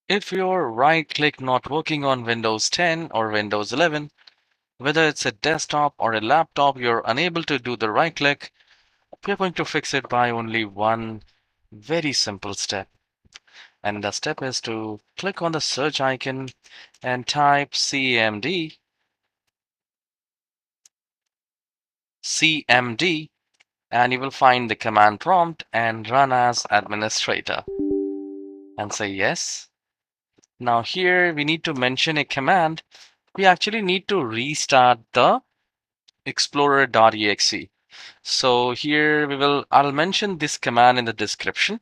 If your right click not working on Windows 10 or Windows 11, whether it's a desktop or a laptop, you're unable to do the right click, we're going to fix it by only one very simple step. And the step is to click on the search icon and type CMD, and you will find the command prompt and run as administrator and say yes. Now here we need to mention a command. We actually need to restart the explorer.exe. So here I'll mention this command in the description,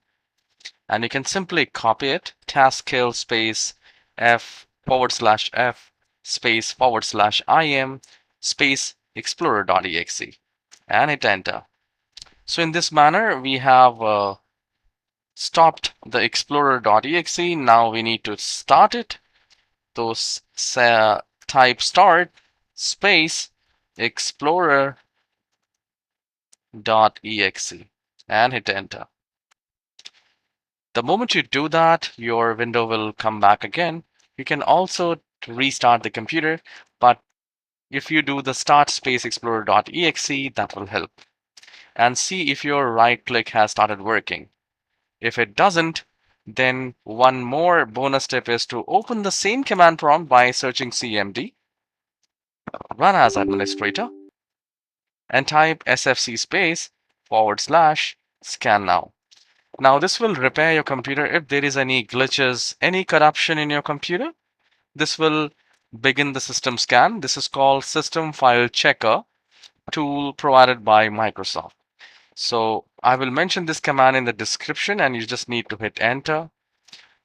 and you can simply copy it, taskkill space f/f space/im space explorer.exe, and hit enter. So in this manner, we have stopped the explorer.exe. Now we need to start it. So type start space explorer.exe and hit enter. The moment you do that, your window will come back again. You can also restart the computer, but if you do the start space explorer.exe, that will help. And see if your right click has started working. If it doesn't, then one more bonus step is to open the same command prompt by searching CMD, run as administrator, and type sfc space /scan now. Now this will repair your computer if there is any glitches, any corruption in your computer. This will begin the system scan. This is called System File Checker tool provided by Microsoft. So I will mention this command in the description, and you just need to hit enter.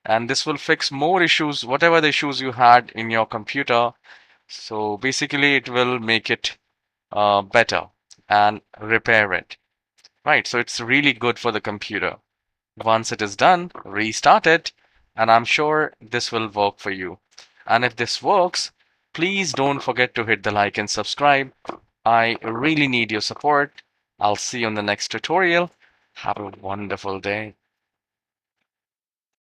And this will fix more issues, whatever the issues you had in your computer. So basically it will make it better and repair it. Right, so it's really good for the computer. Once it is done, restart it, and I'm sure this will work for you. And if this works, please don't forget to hit the like and subscribe. I really need your support. I'll see you on the next tutorial. Have a wonderful day.